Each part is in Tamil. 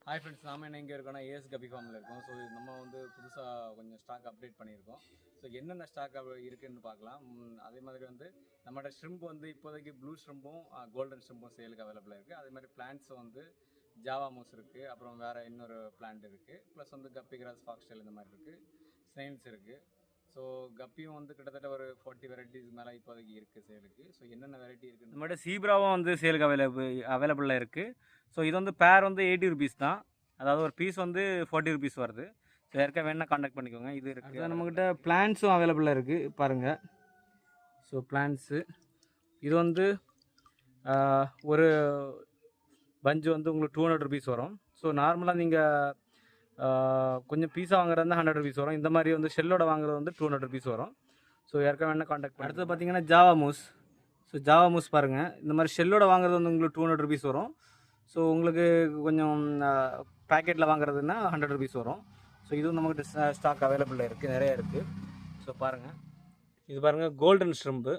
ஹாய் ஃப்ரெண்ட்ஸ், நாம என்ன இங்கே இருக்கோம்னா ஏஎஸ் கபி ஃபார்மில் இருக்கோம். ஸோ நம்ம வந்து புதுசாக கொஞ்சம் ஸ்டாக் அப்டேட் பண்ணியிருக்கோம். ஸோ என்னென்ன ஸ்டாக் இருக்குதுன்னு பார்க்கலாம். அதே மாதிரி வந்து நம்மளோட ஷ்ரிம்ப் வந்து இப்போதைக்கு ப்ளூ ஷ்ரிம்பும் கோல்டன் ஷ்ரிம்பும் சேலுக்கு அவைலபிளாக இருக்குது. அதே மாதிரி பிளான்ட்ஸ் வந்து ஜாவா மூஸ் இருக்குது, அப்புறம் வேறு இன்னொரு பிளான்ட் இருக்குது, ப்ளஸ் வந்து கப்பி கிராஸ் ஃபாக்ஸ்டைல் இந்த மாதிரி இருக்குது, ஸ்னெயில்ஸ் இருக்குது. ஸோ கப்பியும் வந்து கிட்டத்தட்ட ஒரு 40 வெரைட்டிஸ் மேலே இப்போதைக்கு இருக்குது சேலுக்கு. ஸோ என்னென்ன வெரைட்டி இருக்குது நம்மகிட்ட சீப்ராவும் வந்து சேலுக்கு அவைலபிளாக இருக்குது. ஸோ இது வந்து பேர் வந்து 80 ருபீஸ் தான், அதாவது ஒரு பீஸ் வந்து 40 ருபீஸ் வருது. ஸோ யாருக்கா வேணால் காண்டாக்ட் பண்ணிக்கோங்க. இது இருக்குது. நம்மக்கிட்ட பிளான்ட்ஸும் அவைலபிளாக இருக்குது பாருங்கள். ஸோ பிளான்ட்ஸு இது வந்து ஒரு பஞ்சு வந்து உங்களுக்கு 200 ருபீஸ் வரும். ஸோ நார்மலாக நீங்கள் கொஞ்சம் பீஸாக வாங்குறது வந்து 100 ருபீஸ் வரும். இந்த மாதிரி வந்து ஷெல்லோட வாங்குறது வந்து 200 ருபீஸ் வரும். ஸோ யாருக்கா வேணால் காண்டாக்ட். அடுத்து பார்த்தீங்கன்னா Java moss. So Java moss பாருங்கள், இந்த மாதிரி ஷெல்லோட வாங்குறது வந்து உங்களுக்கு 200 ருபீஸ் வரும். ஸோ உங்களுக்கு கொஞ்சம் பேக்கெட்டில் வாங்குறதுன்னா 100 ருபீஸ் வரும். ஸோ இதுவும் நம்மகிட்ட ஸ்டாக் அவைலபிளாக இருக்குது, நிறையா இருக்குது. ஸோ பாருங்கள், இது பாருங்கள் கோல்டன் ஷ்ரிம்பு.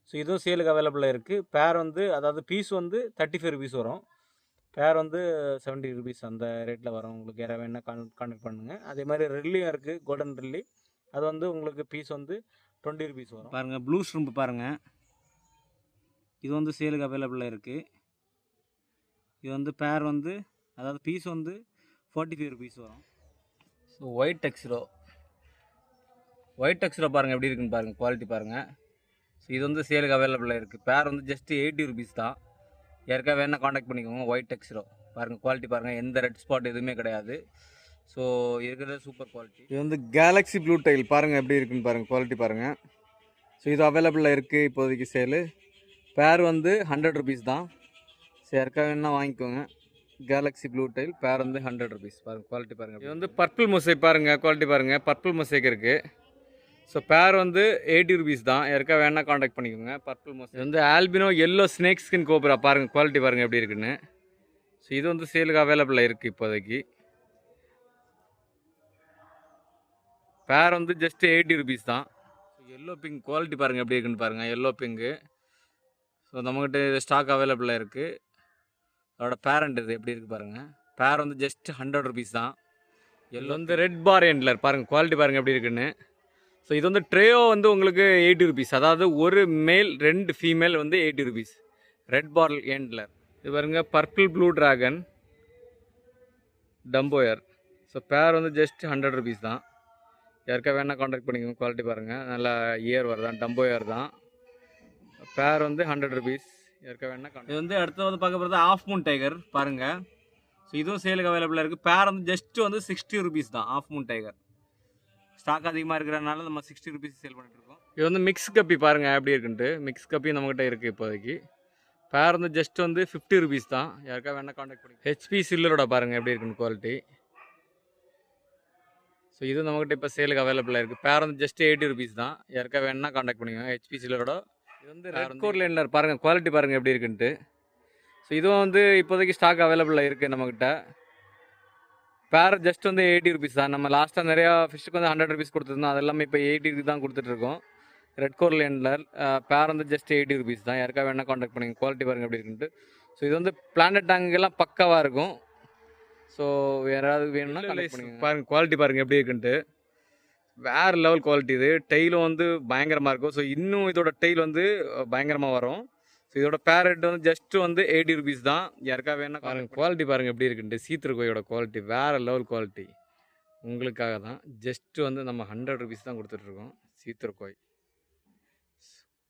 ஸோ இதுவும் சேலுக்கு அவைலபிளாக இருக்குது. பேர் வந்து அதாவது பீஸ் வந்து 35 ருபீஸ் வரும். பேர் வந்து 70 ருபீஸ் அந்த ரேட்டில் வரும். உங்களுக்கு யாராவது வேணால் கான்டெக்ட் பண்ணுங்கள். அதே மாதிரி ரெல்லியும் இருக்குது, கோல்டன் ரெல்லி. அது வந்து உங்களுக்கு பீஸ் வந்து 20 ருபீஸ் வரும். பாருங்கள் ப்ளூ ஷ்ரிம்பு பாருங்கள், இது வந்து சேலுக்கு அவைலபிளாக இருக்குது. இது வந்து பேர் வந்து அதாவது பீஸ் வந்து 45 ருபீஸ் வரும். ஸோ ஒயிட் டெக்ஸ்ரோ பாருங்கள் எப்படி இருக்குன்னு பாருங்கள், குவாலிட்டி பாருங்கள். ஸோ இது வந்து சேலுக்கு அவைலபிளாக இருக்குது. பேர் வந்து ஜஸ்ட் 80 ருபீஸ் தான். யாருக்கா வேணால் காண்டாக்ட் பண்ணிக்கோங்க. ஒயிட் டெக்ஸ்ரோ பாருங்கள், குவாலிட்டி பாருங்கள், எந்த ரெட் ஸ்பாட் எதுவுமே கிடையாது. ஸோ இருக்கிறது சூப்பர் குவாலிட்டி. இது வந்து கேலக்ஸி ப்ளூ டைல் பாருங்கள் எப்படி இருக்குன்னு பாருங்கள், குவாலிட்டி பாருங்கள். ஸோ இது அவைலபிளாக இருக்குது இப்போதைக்கு சேலு. பேர் வந்து 100 ருபீஸ் தான். ஸோ யாருக்கா வேணால் வாங்கிக்கோங்க. கேலக்ஸி ப்ளூ டைல் பேர் வந்து 100 ருபீஸ் பாருங்கள், குவாலிட்டி பாருங்கள். இது வந்து பர்பிள் மொசைக் பாருங்கள், குவாலிட்டி பாருங்கள், பர்பிள் மொசைக் இருக்குது. ஸோ பேர் வந்து 80 ருபீஸ் தான். யாருக்கா வேணால் காண்டாக்ட் பண்ணிக்கோங்க. Purple mosaic. இது வந்து Alpino yellow snake skin cobra பாருங்கள், குவாலிட்டி பாருங்கள் எப்படி இருக்குன்னு. ஸோ இது வந்து சேலுக்கு அவைலபிளாக இருக்குது இப்போதைக்கு. பேர் வந்து ஜஸ்ட் 80 ருபீஸ் தான். எல்லோ பிங்க் குவாலிட்டி பாருங்கள் எப்படி இருக்குன்னு பாருங்கள், எல்லோ பிங்கு. ஸோ நம்மக்கிட்ட ஸ்டாக் அவைலபிளாக இருக்குது. அதோட பேரண்ட் இது எப்படி இருக்குது பாருங்கள். பேர் வந்து ஜஸ்ட் 100 ருபீஸ் தான். எல்லோ வந்து ரெட் பார் எண்ட்லர் பாருங்கள், குவாலிட்டி பாருங்கள் எப்படி இருக்குன்னு. ஸோ இது வந்து ட்ரேயோ வந்து உங்களுக்கு 80 ருபீஸ், அதாவது ஒரு மேல் 2 ஃபீமேல் வந்து 80 ருபீஸ். ரெட் பார் எண்ட்லர். இது பாருங்கள் பர்பிள் ப்ளூ ட்ராகன் டம்போயர். ஸோ பேர் வந்து ஜஸ்ட் 100 ருபீஸ் தான். யாருக்கா வேணால் காண்டாக்ட் பண்ணிக்கோங்க. குவாலிட்டி பாருங்கள், நல்லா இயர் வருதான், டம்போயர் தான். பேர் வந்து 100 ருபீஸ். யாருக்கா வேணால் காண்டாக்ட். இது வந்து அடுத்து வந்து பார்க்க போகிறது ஆஃப் மூன் டைகர் பாருங்கள். ஸோ இதுவும் சேலுக்கு அவைலபிளாக இருக்குது. பேர் வந்து ஜஸ்ட் வந்து 60 ருபீஸ் தான். ஆஃப் மூன் டைகர் ஸ்டாக் அதிகமாக இருக்கிறனால நம்ம 60 ருபீஸ் சேல் பண்ணிட்டு இருக்கோம். இது வந்து மிக்ஸ் கப்பி பாருங்கள் எப்படி இருக்குன்ட்டு. மிக்ஸ் கப்பி நம்மகிட்ட இருக்குது இப்போதைக்கு. பேர் வந்து ஜஸ்ட் வந்து 50 ருபீஸ் தான். யாருக்கா வேணால் காண்டாக்ட் பண்ணி. ஹெச்பி சில்லரோட பாருங்கள் எப்படி இருக்குன்னு குவாலிட்டி. ஸோ இது நம்மகிட்ட இப்போ சேலுக்கு அவைலபிளாக இருக்குது. பேர் வந்து ஜஸ்ட் 80 ருபீஸ் தான். யாருக்கா வேணால் காண்டாக்ட் பண்ணிக்கோங்க. ஹெச்பி சில்லரோட. இது வந்து ரெட் கோர் லைனர் பாருங்கள், குவாலிட்டி பாருங்கள் எப்படி இருக்குன்ட்டு. ஸோ இதுவும் வந்து இப்போதைக்கு ஸ்டாக் அவைலபிளாக இருக்குது நம்மக்கிட்ட. பேர் ஜஸ்ட் வந்து 80 ருபீஸ் தான். நம்ம லாஸ்ட்டாக நிறையா ஃபிஷ்ஷுக்கு வந்து 100 ருபீஸ் கொடுத்துருந்தோம், அது எல்லாமே இப்போ 80 தான் கொடுத்துட்ருக்கோம். ரெட் கோர் லைனர் பேர் வந்து ஜஸ்ட் 80 ருபீஸ் தான். யாருக்கா வேணால் காண்டாக்ட் பண்ணிங்க. குவாலிட்டி பாருங்கள் எப்படி இருக்குன்ட்டு. ஸோ இது வந்து பிளானட் டேங்கெல்லாம் பக்காவாக இருக்கும். ஸோ யாராவது வேணும்னா பாருங்கள், குவாலிட்டி பாருங்கள் எப்படி இருக்குன்ட்டு. வேறு லெவல் குவாலிட்டி. இது டெய்லும் வந்து பயங்கரமாக இருக்கும். ஸோ இன்னும் இதோட டெய்ல் வந்து பயங்கரமாக வரும். ஸோ இதோட பேரட் வந்து ஜஸ்ட்டு வந்து 80 ருபீஸ் தான். யாருக்கா வேணால் பாருங்கள், குவாலிட்டி பாருங்கள் எப்படி இருக்குன்ட்டு. சீத்திருக்கோயோட குவாலிட்டி வேறு லெவல் குவாலிட்டி. உங்களுக்காக தான் ஜஸ்ட்டு வந்து நம்ம 100 ருபீஸ் தான் கொடுத்துட்ருக்கோம். சீத்திருக்கோய்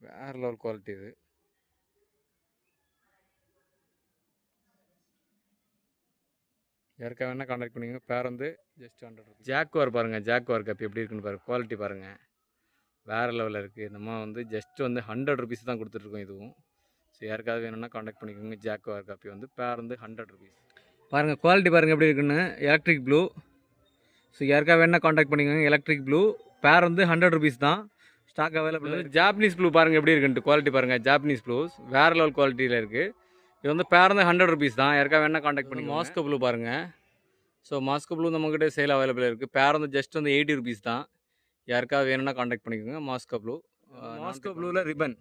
வேறு லெவல் குவாலிட்டி. இது யாருக்கா வேணால் காண்டாக்ட் பண்ணிங்க. பேர் வந்து ஜஸ்ட் 100 ருபீஸ். ஜாக்குவார் பாருங்கள், ஜாக்குவார் கப்பி எப்படி இருக்குன்னு பாருங்கள், குவாலிட்டி பாருங்கள் வேறு லெவலில் இருக்குது. நம்ம வந்து ஜஸ்ட்டு வந்து 100 ருபீஸ் தான் கொடுத்துட்ருக்கோம் இதுவும். ஸோ யாருக்காவது வேணும்னா காண்டாக்ட் பண்ணிக்கோங்க. ஜாக்குவார் காப்பி வந்து பேர் வந்து 100 ருபீஸ். பாருங்கள் குவாலிட்டி பாருங்கள் எப்படி இருக்குன்னு. Electric blue. ஸோ யாருக்காக வேணால் காண்டாக்ட் பண்ணிக்கோங்க. எலக்ட்ரிக் ப்ளூ பேர் வந்து 100 ருபீஸ் தான். Stock available. ஜாப்பனீஸ் ப்ளூ பாருங்கள் எப்படி இருக்குன்ட்டு. குவாலிட்டி பாருங்கள், ஜாப்பனீஸ் ப்ளூஸ் வேறு லெவல் குவாலிட்டியில் இருக்குது. இது வந்து பேர் வந்து 100 ருபீஸ் தான். யாருக்காக வேணால் காண்டாக்ட் பண்ணிக்கோங்க. மாஸ்கோ ப்ளூ பாருங்கள். ஸோ மாஸ்கோ ப்ளூ நம்மக்கிட்ட சேல் அவைலபிளாக இருக்குது. பேர் வந்து ஜஸ்ட் வந்து 80 ருபீஸ் தான். யாருக்காவது வேணும்னா காண்டாக்ட் பண்ணிக்கோங்க. Moscow blue. மாஸ்கோ ப்ளூவில் ரிப்பன்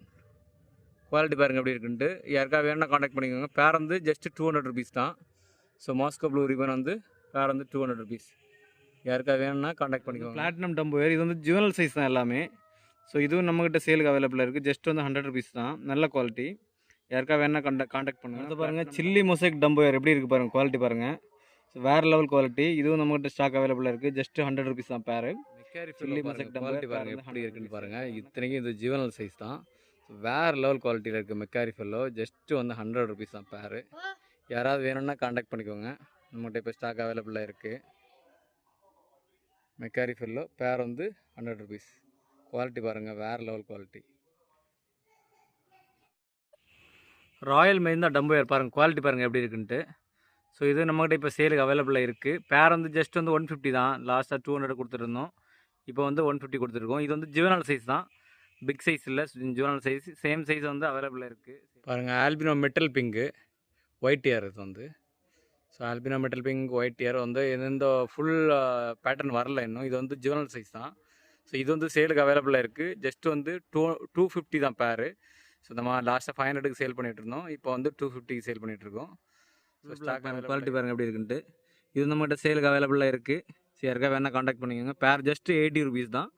குவாலிட்டி பாருங்கள் எப்படி இருக்குன்ட்டு. யாருக்காவது வேணும்னா காண்டாக்ட் பண்ணிக்கோங்க. பேர் வந்து ஜஸ்ட் 200 ருபீஸ் தான். ஸோ மாஸ்கோ ப்ளூ ரிப்பன் வந்து பேர் வந்து 200 ருபீஸ். யாருக்கா வேணும்னா காண்டாக்ட் பண்ணிக்கோங்க. பிளாட்டினம் டம்போ வேர், இது வந்து ஜுவல் சைஸ் தான் எல்லாமே. ஸோ இதுவும் நம்மகிட்ட சேலுக்கு அவைலபிளாக இருக்குது. ஜஸ்ட் வந்து 100 ருபீஸ் தான். நல்ல குவாலிட்டி. யாருக்கா வேணா காண்டாக்ட் பண்ணுங்கள். அடுத்து பாருங்கள் சில்லி மொசைக் டம்போ வேர் எப்படி இருக்குது பாருங்கள், குவாலிட்டி பாருங்கள். ஸோ வேறு லெவல் குவாலிட்டி. இதுவும் நம்மகிட்ட ஸ்டாக் அவைலபிளாக இருக்குது. ஜஸ்ட் 100 ருபீஸ் தான் பேர். சில்லி மொசைக் குவாலிட்டி பாருங்கள் எப்படி இருக்குன்னு பாருங்கள். இத்தனைக்கும் இது ஜுவனல் சைஸ் தான். ஸோ வேறு லெவல் குவாலிட்டியில் இருக்குது மெக்காரி ஃபெல்லோ. ஜஸ்ட்டு வந்து 100 ருபீஸ் தான் பேர். யாராவது வேணும்னா காண்டாக்ட் பண்ணிக்கோங்க. நம்மகிட்ட இப்போ ஸ்டாக் அவைலபிளாக இருக்குது. மெக்காரி ஃபெல்லோ பேர் வந்து 100 ருபீஸ். குவாலிட்டி பாருங்கள், வேறு லெவல் குவாலிட்டி. ராயல் மெயின் தான் டம்போ வேர் பாருங்கள், குவாலிட்டி பாருங்கள் எப்படி இருக்குன்ட்டு. ஸோ இது நம்மகிட்ட இப்போ சேலுக்கு அவைலபிளாக இருக்குது. பேர் வந்து ஜஸ்ட் வந்து 150 தான். லாஸ்ட்டாக 200 கொடுத்துருந்தோம். இப்போ வந்து 150 கொடுத்துருக்கோம். இது வந்து ஜுவனல் சைஸ் தான், பிக் சைஸ் இல்லை, ஜுவனல் சைஸ். சேம் சைஸ் வந்து அவைலபிளாக இருக்குது பாருங்கள். Alpino metal pink white year இது வந்து. So Alpino metal pink white year வந்து இந்த ஃபுல் பேட்டர்ன் வரல இன்னும். இது வந்து ஜுவனல் சைஸ் தான். ஸோ இது வந்து சேலுக்கு அவைலபிளாக இருக்குது. ஜஸ்ட்டு வந்து 250 தான் பேர். ஸோ நம்ம லாஸ்ட்டாக 500க்கு சேல் பண்ணிகிட்டு இருந்தோம். இப்போ வந்து 250க்கு சேல் பண்ணிகிட்ருக்கோம். ஸோ ஸ்டாக் குவாலிட்டி பாருங்கள் எப்படி இருக்குன்ட்டு. இது நம்மகிட்ட சேலுக்கு அவைலபிளாக இருக்குது. சரி, யாருக்கா வேணால் காண்டாக்ட் பண்ணிக்கோங்க. பேர் ஜஸ்ட் 80 ருபீஸ் தான்.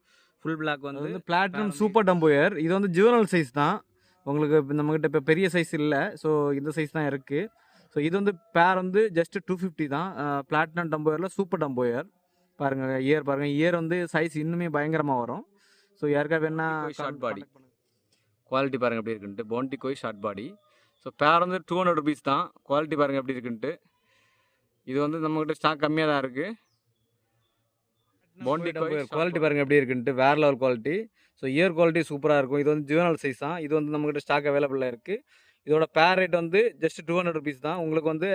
ஃபுல் பிளாக் வந்து பிளாட்டினம் சூப்பர் டம்போ வேர். இது வந்து ஜுவனல் சைஸ் தான். உங்களுக்கு நம்மகிட்ட இப்போ பெரிய சைஸ் இல்லை. ஸோ இந்த சைஸ் தான் இருக்குது. ஸோ இது வந்து பேர் வந்து ஜஸ்ட் 250 தான். பிளாட்டினம் டம்போ வேரில் சூப்பர் டம்போ வேர் பாருங்கள். இயர் பாருங்கள், இயர் வந்து சைஸ் இன்னுமே பயங்கரமாக வரும். ஸோ யாருக்கா வேணா ஷார்ட் பாடி குவாலிட்டி பாருங்கள் எப்படி இருக்குன்ட்டு. போண்டி கோய் ஷார்ட் பாடி. ஸோ பேர் வந்து 200 ருபீஸ் தான். குவாலிட்டி பாருங்கள் எப்படி இருக்குன்ட்டு. இது வந்து நம்மகிட்ட ஸ்டாக் கம்மியாக தான் இருக்குது. போண்டி கோய் குவாலிட்டி பாருங்கள் எப்படி இருக்குன்ட்டு. வேறு level quality. So year quality சூப்பராக இருக்கும். இது வந்து ஜுவனல் சைஸ் தான். இது வந்து நம்மகிட்ட ஸ்டாக் அவைலபிளாக இருக்குது. இதோட பேர் ரேட் வந்து ஜஸ்ட் 200 ருபீஸ் தான். உங்களுக்கு வந்து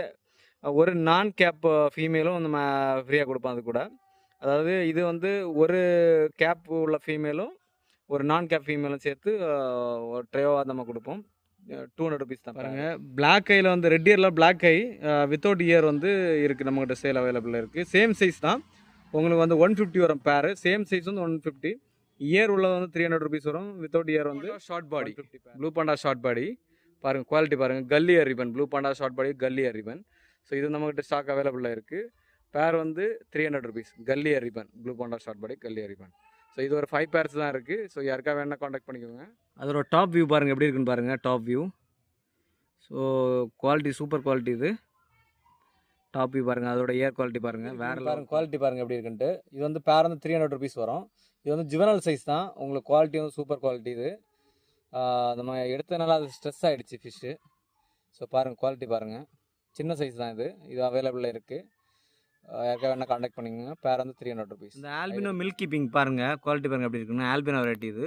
ஒரு நான் கேப் ஃபீமேலும் நம்ம ஃப்ரீயாக கொடுப்போம். அது கூட அதாவது இது வந்து ஒரு கேப் உள்ள ஃபீமேலும் ஒரு நான் கேப் ஃபீமேலும் சேர்த்து ஒரு ட்ரைவாக நம்ம கொடுப்போம். 200 ருபீஸ் தான் பாருங்கள். பிளாக் ஐயில் வந்து ரெட் இயரில் பிளாக் ஐ வித்தவுட் இயர் வந்து இருக்குது நம்மகிட்ட சேல் அவைலபிளாக இருக்குது. சேம் சைஸ் தான். உங்களுக்கு வந்து 150 வரும் பேர். சேம் சைஸ் வந்து 150. இயர் உள்ளது வந்து 300 ருபீஸ் வரும். வித்தவுட் இயர் வந்து short body blue panda short body பாருங்கள். குவாலிட்டி பாருங்கள், கல்லி ear ribbon. Blue panda short body கல்லி இயர் ரிபன். ஸோ இது நம்மகிட்ட ஸ்டாக் அவைலபிளாக இருக்குது. பேர் வந்து 300 ருபீஸ். கல்லி ear ribbon, blue panda short body கல்லி இயர் ரிபன். ஸோ இது ஒரு 5 பேர்ஸ் தான் இருக்குது. ஸோ யாருக்கா வேணா காண்டாக்ட் பண்ணிக்கோங்க. அதோட டாப் வியூ பாருங்கள் எப்படி இருக்குன்னு பாருங்கள். Top view so quality super quality. இது டாப் வியூ பாருங்கள். அதோட இயர் குவாலிட்டி பாருங்கள். வேறு பாருங்கள் குவாலிட்டி பாருங்கள் எப்படி இருக்குன்ட்டு. இது வந்து பேர் வந்து 300 ருபீஸ் வரும். இது வந்து ஜுவனல் சைஸ் தான். உங்களுக்கு குவாலிட்டி வந்து சூப்பர் குவாலிட்டி. இது நம்ம எடுத்ததுனால அது ஸ்ட்ரெஸ் ஆகிடுச்சு ஃபிஷ்ஷு. ஸோ பாருங்கள் குவாலிட்டி பாருங்கள். சின்ன சைஸ் தான் இது. இது அவைலபிளாக இருக்குது. யாருக்கா வேணால் காண்டாக்ட் பண்ணிக்கோங்க. பேர் வந்து 300 ருபீஸ். இந்த ஆல்பினோ மில்கி பிங்க் பாருங்கள். குவாலிட்டி பாருங்கள் எப்படி இருக்குன்னு. ஆல்பினோ வெரைட்டி இது.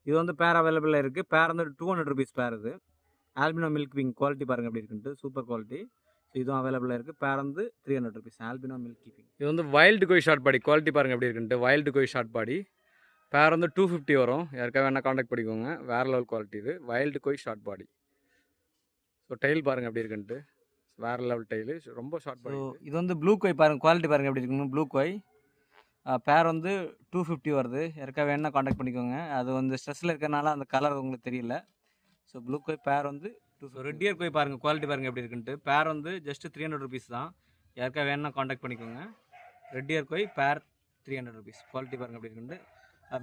இது வந்து பேர் அவைலபிளாக இருக்குது. பேர் வந்து 200 ருபீஸ் பேர். இது ஆல்பினோ மில்க் பிங்க். குவாலிட்டி பாருங்கள் எப்படி இருக்குன்ட்டு. Super quality. ஸோ இதுவும் அவைலபிளாக இருக்குது. பேர் வந்து 300 ருபீஸ். Alpino milky pink. இது வந்து வைல்டு கோய் ஷார்ட் பாடி. குவாலிட்டி பாருங்கள் எப்படி இருக்குன்ட்டு. வைல்டு கோய் ஷார்ட் பாடி. பேர் வந்து 250 வரும். யாருக்கா வேணால் காண்டாக்ட் பண்ணிக்கோங்க. வேறு லெவல் குவாலிட்டி. இது வைல்டு கோய் ஷார்ட் பாடி. ஸோ டெயில் பாருங்கள் எப்படி இருக்குன்ட்டு. வேறு லெவல் டெய்லு, ரொம்ப ஷார்ட் பாடி. இது வந்து ப்ளூ கோய் பாருங்கள். குவாலிட்டி பாருங்கள் எப்படி இருக்குன்னு. ப்ளூ கோய் பேர் வந்து 250 வருது. யாருக்கா வேணால் காண்டாக்ட் பண்ணிக்கோங்க. அது வந்து ஸ்ட்ரெஸ்ஸில் இருக்கிறனால அந்த கலர் உங்களுக்கு தெரியல. ஸோ ப்ளூ கோய் பேர் வந்து 250. ரெட் இயர் கோய் பாருங்கள். குவாலிட்டி பாருங்கள் எப்படி இருக்குன்ட்டு. பேர் வந்து ஜஸ்ட் 300 ருபீஸ் தான். யாருக்கா வேணால் காண்டாக்ட் பண்ணிக்கோங்க. ரெட் இயர் கோய் பேர் 300 ருபீஸ். குவாலிட்டி பாருங்கள் எப்படி இருக்குன்ட்டு.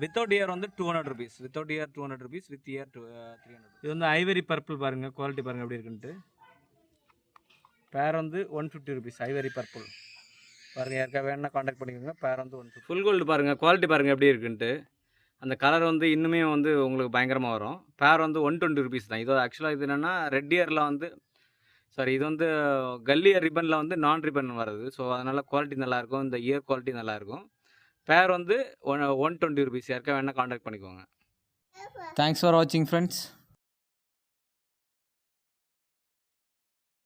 வித்தவுட் இயர் வந்து 200 rupees. Without year 200 rupees. With year 300. இது வந்து ஐவரி பர்பிள் பாருங்கள். குவாலிட்டி பாருங்கள் எப்படி இருக்குன்ட்டு. பேர் வந்து 150 ருபீஸ். ஐவரி பர்பிள் பாருங்கள். யாருக்கா வேணா காண்டாக்ட் பண்ணிக்கோங்க. பேர் வந்து 150. ஃபுல் கோல்டு பாருங்கள். குவாலிட்டி பாருங்கள் எப்படி இருக்குன்ட்டு. அந்த கலர் வந்து இன்னுமே வந்து உங்களுக்கு பயங்கரமாக வரும். பேர் வந்து 120 ருபீஸ் தான். இது ஆக்சுவலாக இது என்னென்னா ரெட் இயரில் வந்து இது வந்து கல்லி இயர் ரிப்பனில் வந்து நான் ரிப்பன் வருது. ஸோ அதனால் குவாலிட்டி நல்லாயிருக்கும். இந்த இயர் குவாலிட்டி நல்லாயிருக்கும். பேர் வந்து 120 ருபீஸ். யாருக்கா வேணால் காண்டாக்ட் பண்ணிக்கோங்க. தேங்க்ஸ் ஃபார் வாட்சிங் ஃப்ரெண்ட்ஸ்.